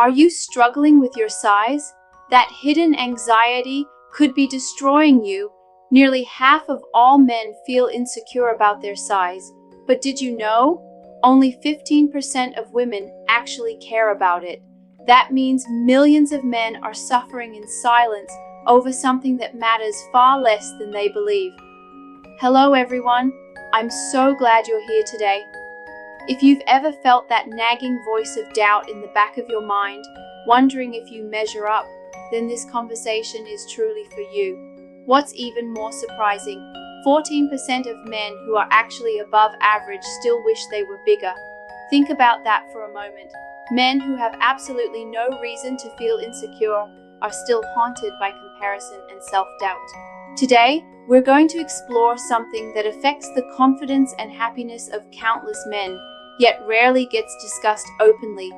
Are you struggling with your size? That hidden anxiety could be destroying you. Nearly half of all men feel insecure about their size. But did you know? Only 15% of women actually care about it. That means millions of men are suffering in silence over something that matters far less than they believe. Hello everyone, I'm so glad you're here today. If you've ever felt that nagging voice of doubt in the back of your mind, wondering if you measure up, then this conversation is truly for you. What's even more surprising, 14% of men who are actually above average still wish they were bigger. Think about that for a moment. Men who have absolutely no reason to feel insecure are still haunted by comparison and self-doubt. Today, we're going to explore something that affects the confidence and happiness of countless men, yet rarely gets discussed openly.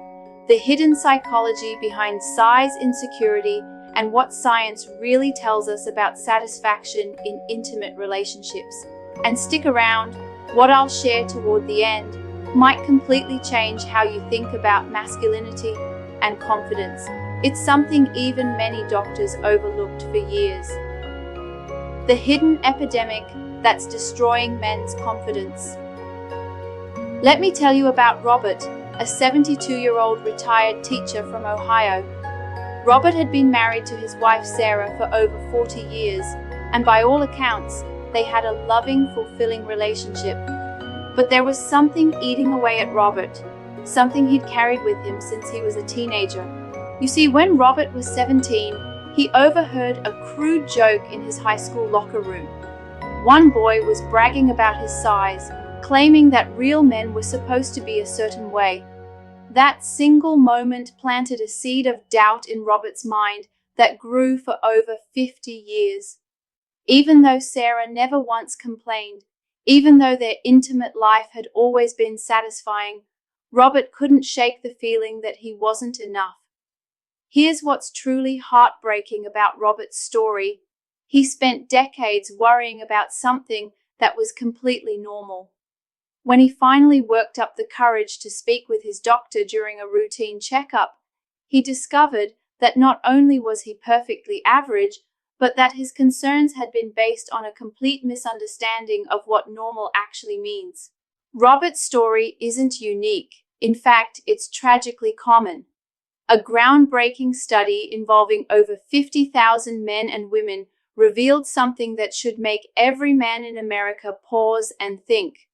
The hidden psychology behind size insecurity and what science really tells us about satisfaction in intimate relationships. And stick around, what I'll share toward the end might completely change how you think about masculinity and confidence. It's something even many doctors overlooked for years. The hidden epidemic that's destroying men's confidence. Let me tell you about Robert, a 72-year-old retired teacher from Ohio. Robert had been married to his wife Sarah for over 40 years, and by all accounts, they had a loving, fulfilling relationship. But there was something eating away at Robert, something he'd carried with him since he was a teenager. You see, when Robert was 17, he overheard a crude joke in his high school locker room. One boy was bragging about his size, claiming that real men were supposed to be a certain way. That single moment planted a seed of doubt in Robert's mind that grew for over 50 years. Even though Sarah never once complained, even though their intimate life had always been satisfying, Robert couldn't shake the feeling that he wasn't enough. Here's what's truly heartbreaking about Robert's story. He spent decades worrying about something that was completely normal. When he finally worked up the courage to speak with his doctor during a routine checkup, he discovered that not only was he perfectly average, but that his concerns had been based on a complete misunderstanding of what normal actually means. Robert's story isn't unique. In fact, it's tragically common. A groundbreaking study involving over 50,000 men and women revealed something that should make every man in America pause and think.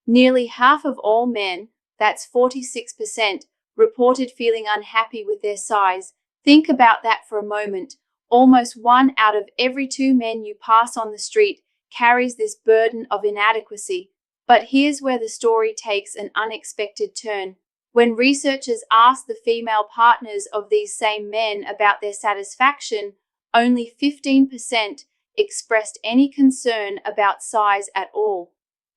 Nearly half of all men, that's 46%, reported feeling unhappy with their size. Think about that for a moment. Almost 1 out of every 2 men you pass on the street carries this burden of inadequacy. But here's where the story takes an unexpected turn. When researchers asked the female partners of these same men about their satisfaction, only 15% expressed any concern about size at all.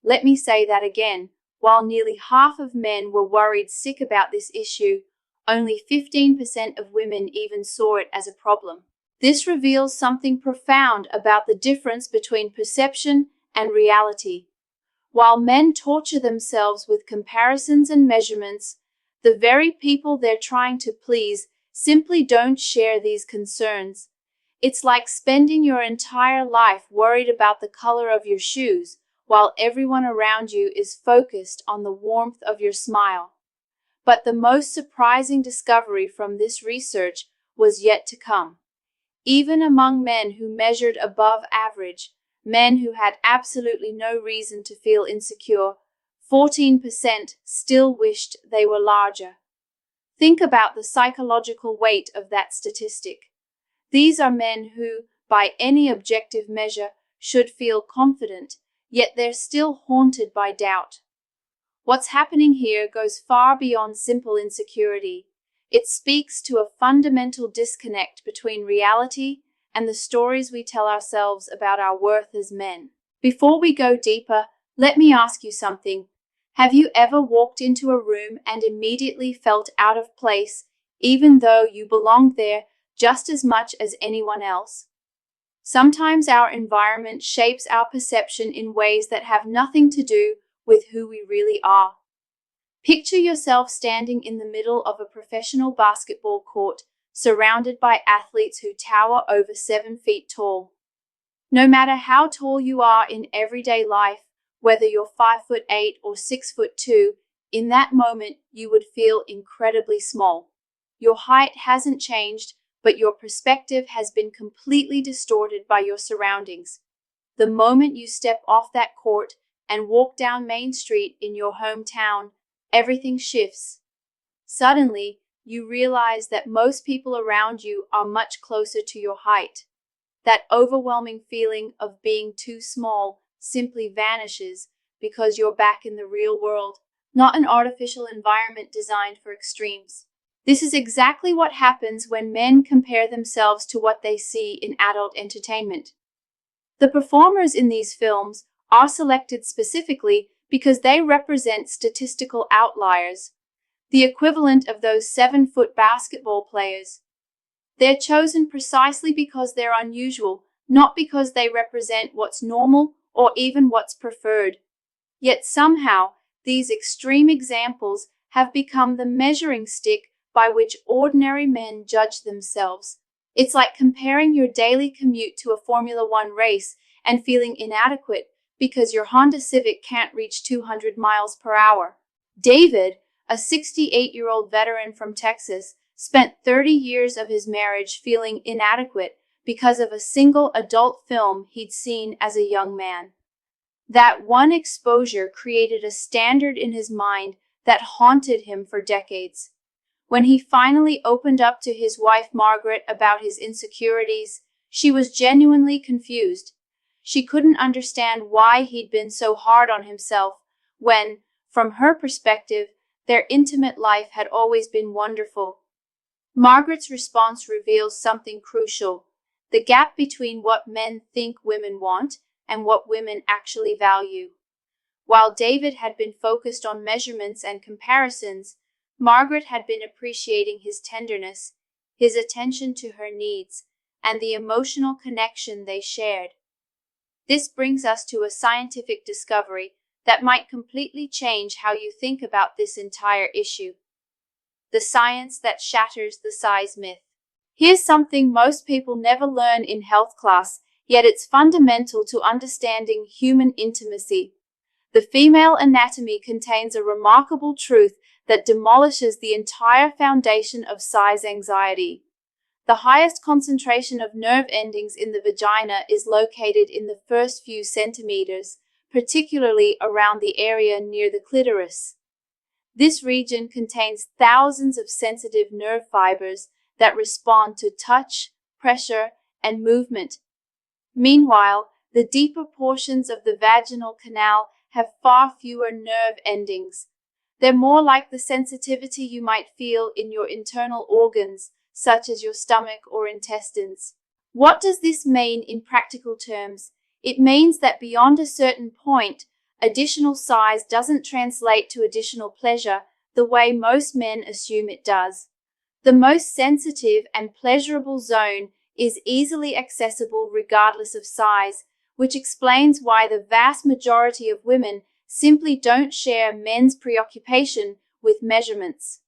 Let me say that again. While nearly half of men were worried sick about this issue, only 15% of women even saw it as a problem. This reveals something profound about the difference between perception and reality. While men torture themselves with comparisons and measurements, the very people they're trying to please simply don't share these concerns. It's like spending your entire life worried about the color of your shoes, while everyone around you is focused on the warmth of your smile. But the most surprising discovery from this research was yet to come. Even among men who measured above average, men who had absolutely no reason to feel insecure, 14% still wished they were larger. Think about the psychological weight of that statistic. These are men who, by any objective measure, should feel confident, yet they're still haunted by doubt. What's happening here goes far beyond simple insecurity. It speaks to a fundamental disconnect between reality and the stories we tell ourselves about our worth as men. Before we go deeper, let me ask you something. Have you ever walked into a room and immediately felt out of place, even though you belonged there just as much as anyone else? Sometimes our environment shapes our perception in ways that have nothing to do with who we really are. Picture yourself standing in the middle of a professional basketball court, surrounded by athletes who tower over 7 feet tall. No matter how tall you are in everyday life, whether you're 5'8" or 6'2", in that moment you would feel incredibly small. Your height hasn't changed, but your perspective has been completely distorted by your surroundings. The moment you step off that court and walk down Main Street in your hometown, everything shifts. Suddenly, you realize that most people around you are much closer to your height. That overwhelming feeling of being too small simply vanishes because you're back in the real world, not an artificial environment designed for extremes. This is exactly what happens when men compare themselves to what they see in adult entertainment. The performers in these films are selected specifically because they represent statistical outliers, the equivalent of those 7-foot basketball players. They're chosen precisely because they're unusual, not because they represent what's normal or even what's preferred. Yet somehow, these extreme examples have become the measuring stick by which ordinary men judge themselves. It's like comparing your daily commute to a Formula One race and feeling inadequate because your Honda Civic can't reach 200 miles per hour. David, a 68-year-old veteran from Texas, spent 30 years of his marriage feeling inadequate because of a single adult film he'd seen as a young man. That one exposure created a standard in his mind that haunted him for decades. When he finally opened up to his wife Margaret about his insecurities, she was genuinely confused. She couldn't understand why he'd been so hard on himself when, from her perspective, their intimate life had always been wonderful. Margaret's response reveals something crucial: the gap between what men think women want and what women actually value. While David had been focused on measurements and comparisons, Margaret had been appreciating his tenderness, his attention to her needs, and the emotional connection they shared. This brings us to a scientific discovery that might completely change how you think about this entire issue: the science that shatters the size myth. Here's something most people never learn in health class, yet it's fundamental to understanding human intimacy. The female anatomy contains a remarkable truth that demolishes the entire foundation of size anxiety. The highest concentration of nerve endings in the vagina is located in the first few centimeters, particularly around the area near the clitoris. This region contains thousands of sensitive nerve fibers that respond to touch, pressure, and movement. Meanwhile, the deeper portions of the vaginal canal have far fewer nerve endings. They're more like the sensitivity you might feel in your internal organs, such as your stomach or intestines. What does this mean in practical terms? It means that beyond a certain point, additional size doesn't translate to additional pleasure the way most men assume it does. The most sensitive and pleasurable zone is easily accessible regardless of size, which explains why the vast majority of women simply don't share men's preoccupation with measurements.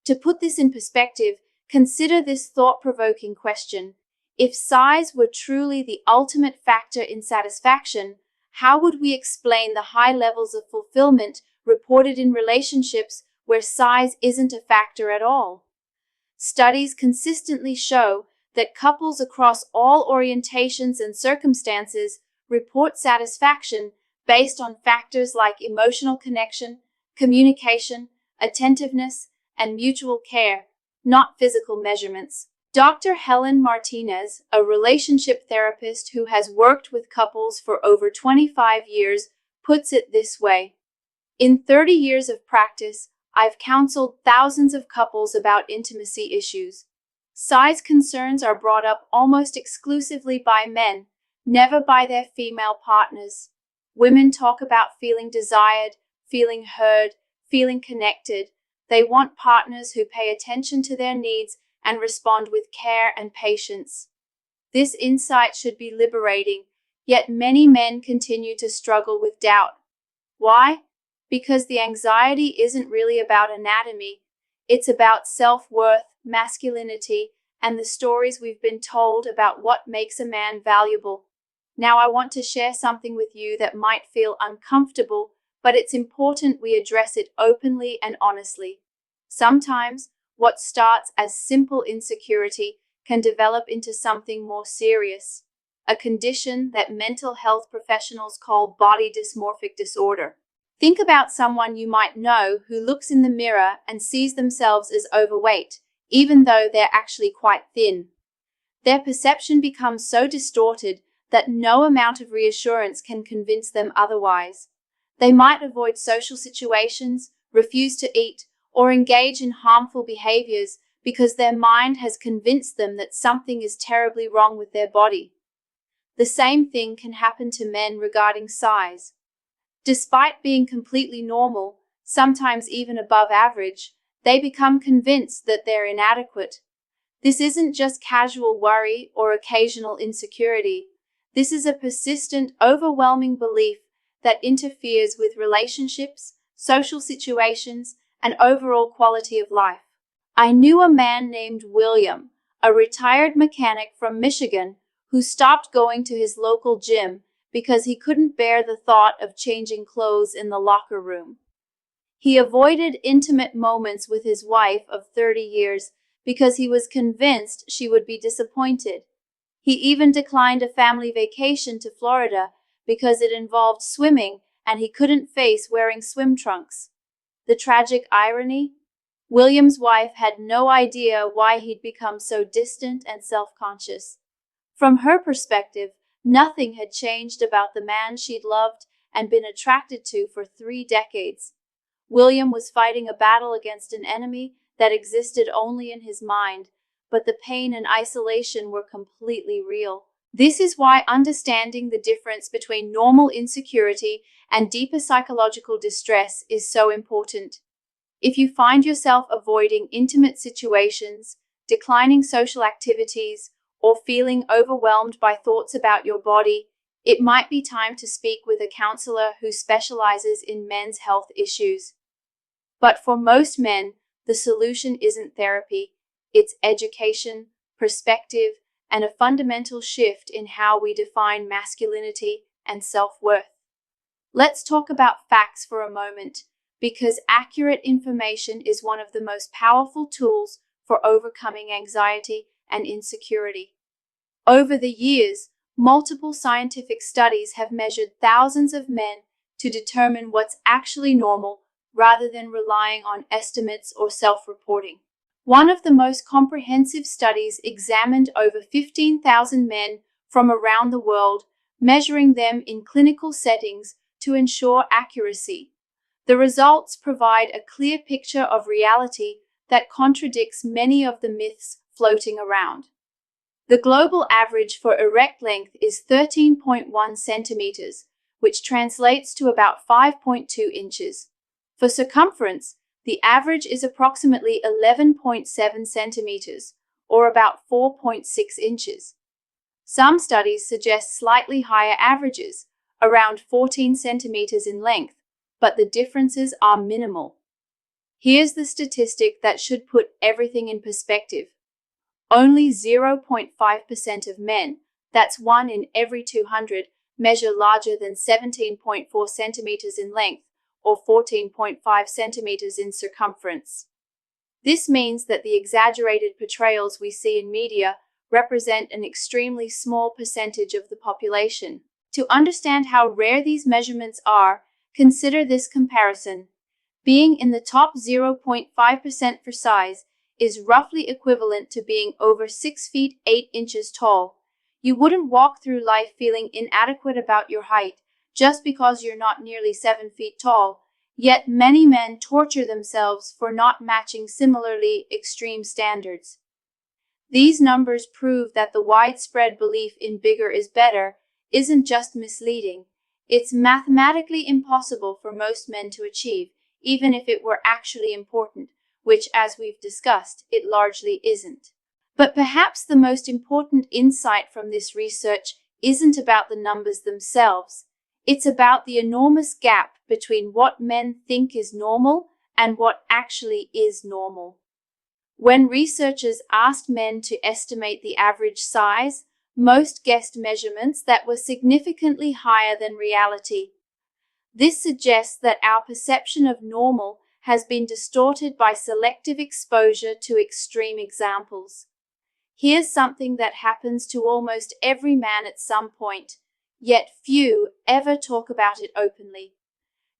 To put this in perspective, consider this thought-provoking question: if size were truly the ultimate factor in satisfaction, how would we explain the high levels of fulfillment reported in relationships where size isn't a factor at all? Studies consistently show that couples across all orientations and circumstances report satisfaction based on factors like emotional connection, communication, attentiveness, and mutual care, not physical measurements. Dr. Helen Martinez, a relationship therapist who has worked with couples for over 25 years, puts it this way: in 30 years of practice, I've counseled thousands of couples about intimacy issues. Size concerns are brought up almost exclusively by men, never by their female partners. Women talk about feeling desired, feeling heard, feeling connected. They want partners who pay attention to their needs and respond with care and patience. This insight should be liberating, yet many men continue to struggle with doubt. Why? Because the anxiety isn't really about anatomy, it's about self-worth, masculinity, and the stories we've been told about what makes a man valuable. Now I want to share something with you that might feel uncomfortable, but it's important we address it openly and honestly. Sometimes, what starts as simple insecurity can develop into something more serious, a condition that mental health professionals call body dysmorphic disorder. Think about someone you might know who looks in the mirror and sees themselves as overweight, even though they're actually quite thin. Their perception becomes so distorted that no amount of reassurance can convince them otherwise. They might avoid social situations, refuse to eat, or engage in harmful behaviors because their mind has convinced them that something is terribly wrong with their body. The same thing can happen to men regarding size. Despite being completely normal, sometimes even above average, they become convinced that they're inadequate. This isn't just casual worry or occasional insecurity. This is a persistent, overwhelming belief that interferes with relationships, social situations, and overall quality of life. I knew a man named William, a retired mechanic from Michigan, who stopped going to his local gym because he couldn't bear the thought of changing clothes in the locker room. He avoided intimate moments with his wife of 30 years because he was convinced she would be disappointed. He even declined a family vacation to Florida because it involved swimming and he couldn't face wearing swim trunks. The tragic irony? William's wife had no idea why he'd become so distant and self-conscious. From her perspective, nothing had changed about the man she'd loved and been attracted to for 3 decades. William was fighting a battle against an enemy that existed only in his mind, but the pain and isolation were completely real. This is why understanding the difference between normal insecurity and deeper psychological distress is so important. If you find yourself avoiding intimate situations, declining social activities, or feeling overwhelmed by thoughts about your body, it might be time to speak with a counselor who specializes in men's health issues. But for most men, the solution isn't therapy, it's education, perspective, and a fundamental shift in how we define masculinity and self-worth. Let's talk about facts for a moment, because accurate information is one of the most powerful tools for overcoming anxiety and insecurity. Over the years, multiple scientific studies have measured thousands of men to determine what's actually normal rather than relying on estimates or self-reporting. One of the most comprehensive studies examined over 15,000 men from around the world, measuring them in clinical settings to ensure accuracy. The results provide a clear picture of reality that contradicts many of the myths floating around. The global average for erect length is 13.1 centimeters, which translates to about 5.2 inches. For circumference, the average is approximately 11.7 centimeters, or about 4.6 inches. Some studies suggest slightly higher averages, around 14 centimeters in length, but the differences are minimal. Here's the statistic that should put everything in perspective. Only 0.5% of men, that's 1 in every 200, measure larger than 17.4 centimeters in length, or 14.5 centimeters in circumference. This means that the exaggerated portrayals we see in media represent an extremely small percentage of the population. To understand how rare these measurements are, consider this comparison. Being in the top 0.5% for size is roughly equivalent to being over 6 feet 8 inches tall. You wouldn't walk through life feeling inadequate about your height just because you're not nearly 7 feet tall, yet many men torture themselves for not matching similarly extreme standards. These numbers prove that the widespread belief in bigger is better isn't just misleading, it's mathematically impossible for most men to achieve, even if it were actually important, which, as we've discussed, it largely isn't. But perhaps the most important insight from this research isn't about the numbers themselves. It's about the enormous gap between what men think is normal and what actually is normal. When researchers asked men to estimate the average size, most guessed measurements that were significantly higher than reality. This suggests that our perception of normal has been distorted by selective exposure to extreme examples. Here's something that happens to almost every man at some point, yet few ever talk about it openly.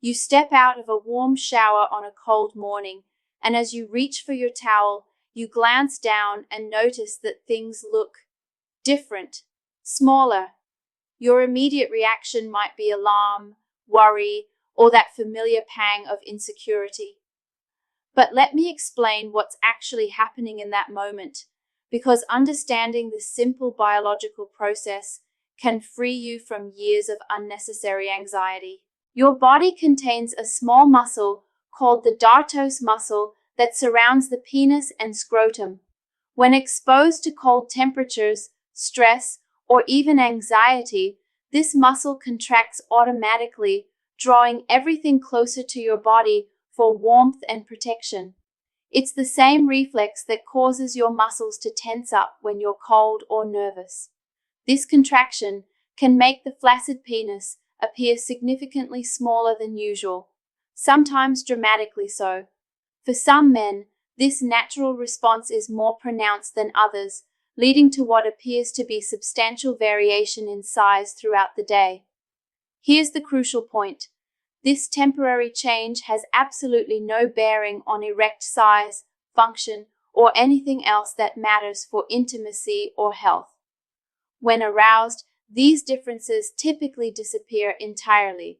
You step out of a warm shower on a cold morning, and as you reach for your towel, you glance down and notice that things look different, smaller. Your immediate reaction might be alarm, worry, or that familiar pang of insecurity. But let me explain what's actually happening in that moment, because understanding this simple biological process can free you from years of unnecessary anxiety. Your body contains a small muscle called the dartos muscle that surrounds the penis and scrotum. When exposed to cold temperatures, stress, or even anxiety, this muscle contracts automatically, drawing everything closer to your body for warmth and protection. It's the same reflex that causes your muscles to tense up when you're cold or nervous. This contraction can make the flaccid penis appear significantly smaller than usual, sometimes dramatically so. For some men, this natural response is more pronounced than others, leading to what appears to be substantial variation in size throughout the day. Here's the crucial point. This temporary change has absolutely no bearing on erect size, function, or anything else that matters for intimacy or health. When aroused, these differences typically disappear entirely.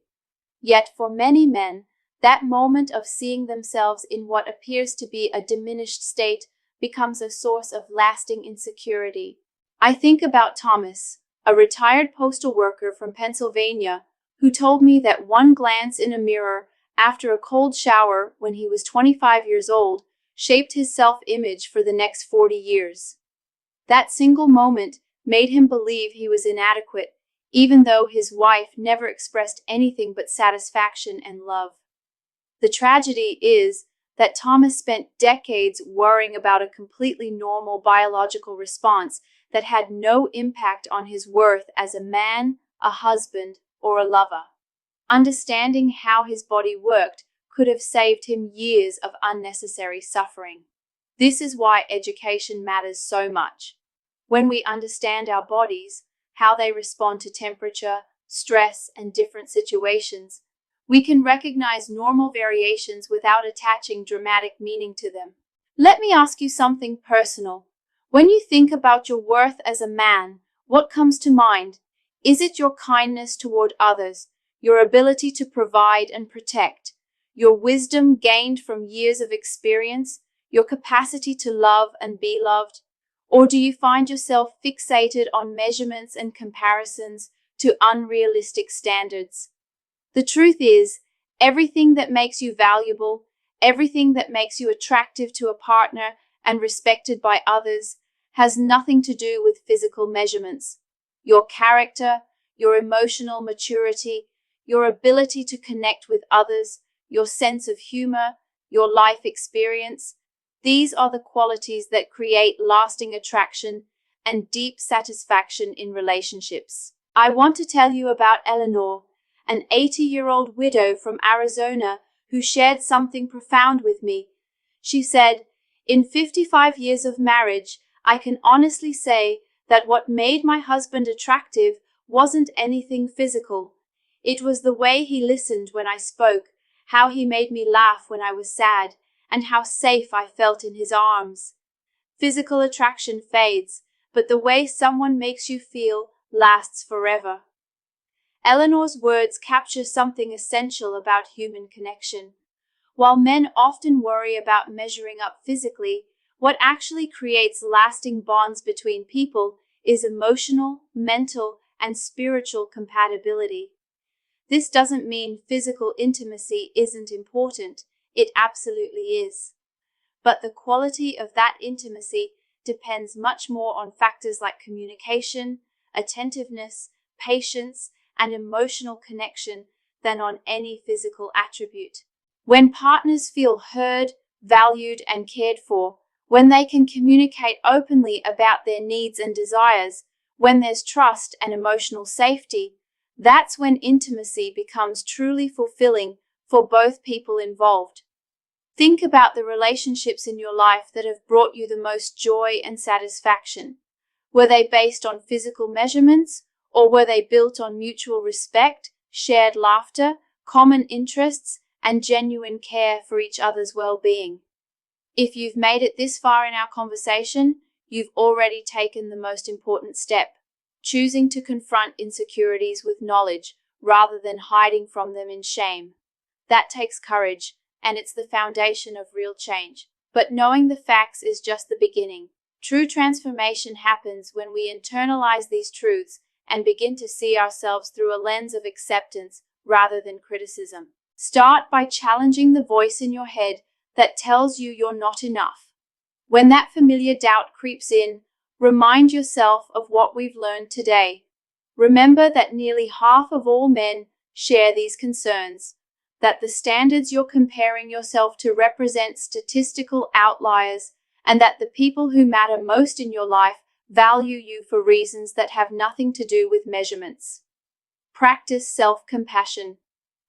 Yet for many men, that moment of seeing themselves in what appears to be a diminished state becomes a source of lasting insecurity. I think about Thomas, a retired postal worker from Pennsylvania, who told me that one glance in a mirror after a cold shower when he was 25 years old shaped his self-image for the next 40 years. That single moment made him believe he was inadequate, even though his wife never expressed anything but satisfaction and love. The tragedy is that Thomas spent decades worrying about a completely normal biological response that had no impact on his worth as a man, a husband, or a lover. Understanding how his body worked could have saved him years of unnecessary suffering. This is why education matters so much. When we understand our bodies, how they respond to temperature, stress, and different situations, we can recognize normal variations without attaching dramatic meaning to them. Let me ask you something personal. When you think about your worth as a man, what comes to mind? Is it your kindness toward others, your ability to provide and protect, your wisdom gained from years of experience, your capacity to love and be loved? Or do you find yourself fixated on measurements and comparisons to unrealistic standards? The truth is, everything that makes you valuable, everything that makes you attractive to a partner and respected by others, has nothing to do with physical measurements. Your character, your emotional maturity, your ability to connect with others, your sense of humor, your life experience, these are the qualities that create lasting attraction and deep satisfaction in relationships. I want to tell you about Eleanor, an 80-year-old widow from Arizona who shared something profound with me. She said, "In 55 years of marriage, I can honestly say that what made my husband attractive wasn't anything physical. It was the way he listened when I spoke, how he made me laugh when I was sad, and how safe I felt in his arms. Physical attraction fades, but the way someone makes you feel lasts forever." Eleanor's words capture something essential about human connection. While men often worry about measuring up physically, what actually creates lasting bonds between people is emotional, mental, and spiritual compatibility. This doesn't mean physical intimacy isn't important. It absolutely is. But the quality of that intimacy depends much more on factors like communication, attentiveness, patience, and emotional connection than on any physical attribute. When partners feel heard, valued, and cared for, when they can communicate openly about their needs and desires, when there's trust and emotional safety, that's when intimacy becomes truly fulfilling for both people involved. Think about the relationships in your life that have brought you the most joy and satisfaction. Were they based on physical measurements, or were they built on mutual respect, shared laughter, common interests, and genuine care for each other's well-being? If you've made it this far in our conversation, you've already taken the most important step, choosing to confront insecurities with knowledge rather than hiding from them in shame. That takes courage, and it's the foundation of real change. But knowing the facts is just the beginning. True transformation happens when we internalize these truths and begin to see ourselves through a lens of acceptance rather than criticism. Start by challenging the voice in your head that tells you you're not enough. When that familiar doubt creeps in, remind yourself of what we've learned today. Remember that nearly half of all men share these concerns, that the standards you're comparing yourself to represent statistical outliers, and that the people who matter most in your life value you for reasons that have nothing to do with measurements. Practice self-compassion.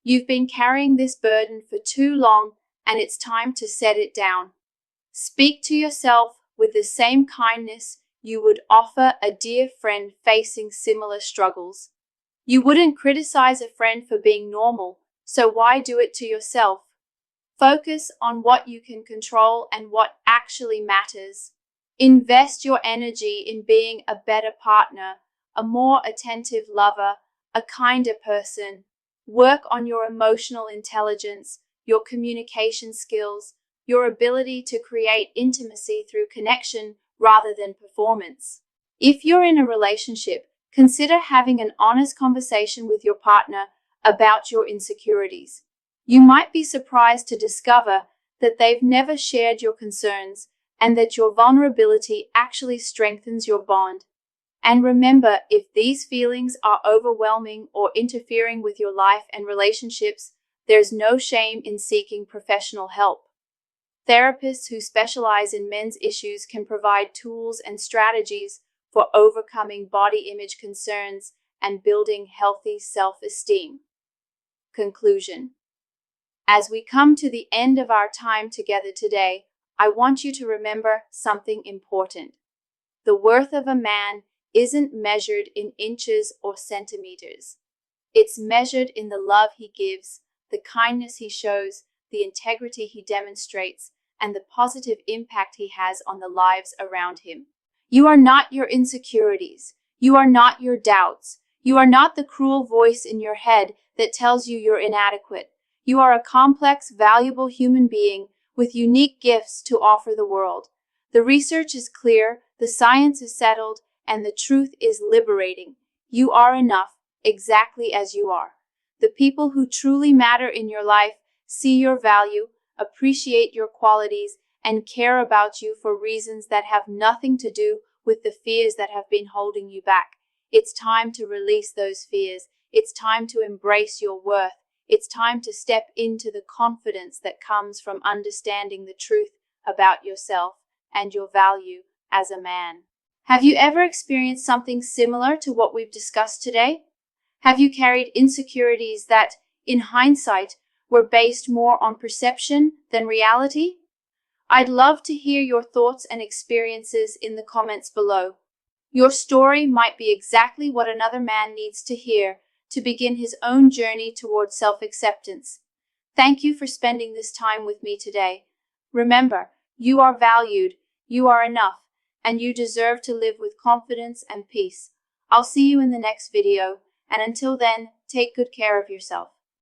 You've been carrying this burden for too long, and it's time to set it down. Speak to yourself with the same kindness you would offer a dear friend facing similar struggles. You wouldn't criticize a friend for being normal, so why do it to yourself? Focus on what you can control and what actually matters. Invest your energy in being a better partner, a more attentive lover, a kinder person. Work on your emotional intelligence, your communication skills, your ability to create intimacy through connection rather than performance. If you're in a relationship, consider having an honest conversation with your partner about your insecurities. You might be surprised to discover that they've never shared your concerns and that your vulnerability actually strengthens your bond. And remember, if these feelings are overwhelming or interfering with your life and relationships, there's no shame in seeking professional help. Therapists who specialize in men's issues can provide tools and strategies for overcoming body image concerns and building healthy self-esteem. Conclusion. As we come to the end of our time together today, I want you to remember something important. The worth of a man isn't measured in inches or centimeters. It's measured in the love he gives, the kindness he shows, the integrity he demonstrates, and the positive impact he has on the lives around him. You are not your insecurities. You are not your doubts. You are not the cruel voice in your head that tells you you're inadequate. You are a complex, valuable human being with unique gifts to offer the world. The research is clear, the science is settled, and the truth is liberating. You are enough, exactly as you are. The people who truly matter in your life see your value, appreciate your qualities, and care about you for reasons that have nothing to do with the fears that have been holding you back. It's time to release those fears. It's time to embrace your worth. It's time to step into the confidence that comes from understanding the truth about yourself and your value as a man. Have you ever experienced something similar to what we've discussed today? Have you carried insecurities that, in hindsight, were based more on perception than reality? I'd love to hear your thoughts and experiences in the comments below. Your story might be exactly what another man needs to hear to begin his own journey towards self-acceptance. Thank you for spending this time with me today. Remember, you are valued, you are enough, and you deserve to live with confidence and peace. I'll see you in the next video, and until then, take good care of yourself.